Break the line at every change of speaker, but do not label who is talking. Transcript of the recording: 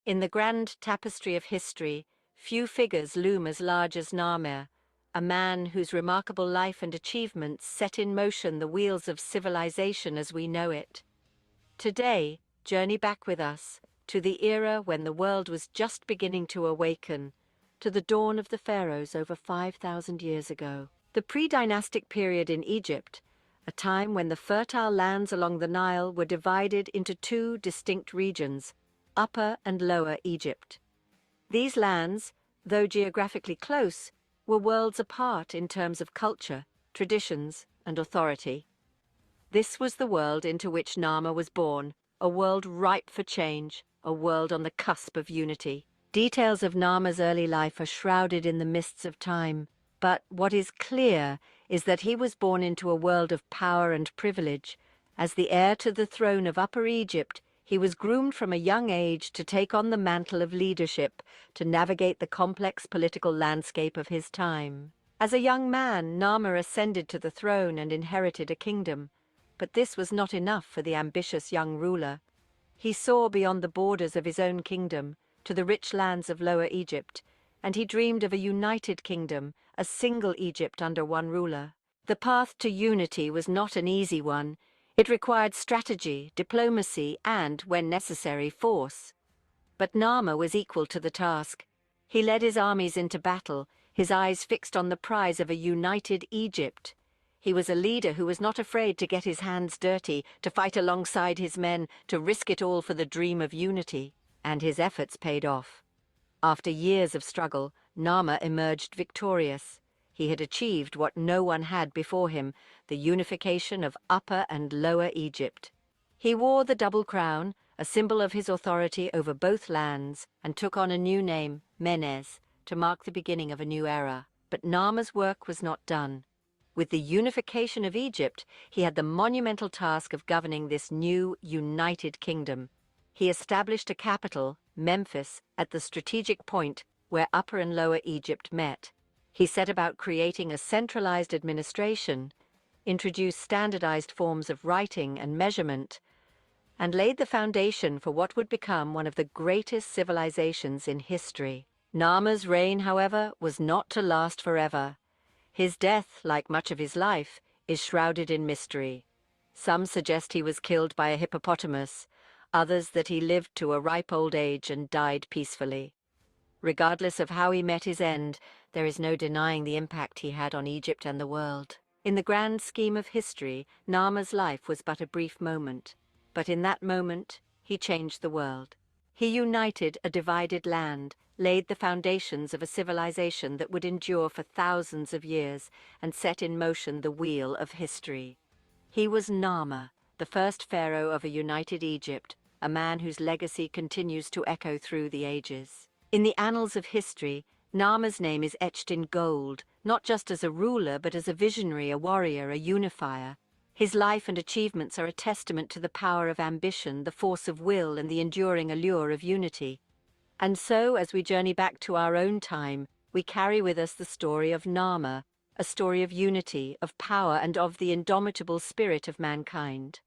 In the grand tapestry of history, few figures loom as large as Narmer, a man whose remarkable life and achievements set in motion the wheels of civilization as we know it. Today, journey back with us to the era when the world was just beginning to awaken, to the dawn of the pharaohs over 5,000 years ago. The pre-dynastic period in Egypt, a time when the fertile lands along the Nile were divided into two distinct regions, Upper and Lower Egypt. These lands, though geographically close, were worlds apart in terms of culture, traditions, and authority. This was the world into which Narmer was born, a world ripe for change, a world on the cusp of unity. Details of Narmer's early life are shrouded in the mists of time, but what is clear is that he was born into a world of power and privilege. As the heir to the throne of Upper Egypt, he was groomed from a young age to take on the mantle of leadership, to navigate the complex political landscape of his time. As a young man, Narmer ascended to the throne and inherited a kingdom. But this was not enough for the ambitious young ruler. He saw beyond the borders of his own kingdom, to the rich lands of Lower Egypt, and he dreamed of a united kingdom, a single Egypt under one ruler. The path to unity was not an easy one. It required strategy, diplomacy, and, when necessary, force. But Narmer was equal to the task. He led his armies into battle, his eyes fixed on the prize of a united Egypt. He was a leader who was not afraid to get his hands dirty, to fight alongside his men, to risk it all for the dream of unity. And his efforts paid off. After years of struggle, Narmer emerged victorious. He had achieved what no one had before him, the unification of Upper and Lower Egypt. He wore the double crown, a symbol of his authority over both lands, and took on a new name, Menes, to mark the beginning of a new era. But Narmer's work was not done. With the unification of Egypt, he had the monumental task of governing this new, united kingdom. He established a capital, Memphis, at the strategic point where Upper and Lower Egypt met. He set about creating a centralized administration, introduced standardized forms of writing and measurement, and laid the foundation for what would become one of the greatest civilizations in history. Narmer's reign, however, was not to last forever. His death, like much of his life, is shrouded in mystery. Some suggest he was killed by a hippopotamus, others that he lived to a ripe old age and died peacefully. Regardless of how he met his end, there is no denying the impact he had on Egypt and the world. In the grand scheme of history, Narmer's life was but a brief moment. But in that moment, he changed the world. He united a divided land, laid the foundations of a civilization that would endure for thousands of years, and set in motion the wheel of history. He was Narmer, the first pharaoh of a united Egypt, a man whose legacy continues to echo through the ages. In the annals of history, Narmer's name is etched in gold, not just as a ruler, but as a visionary, a warrior, a unifier. His life and achievements are a testament to the power of ambition, the force of will, and the enduring allure of unity. And so, as we journey back to our own time, we carry with us the story of Narmer, a story of unity, of power, and of the indomitable spirit of mankind.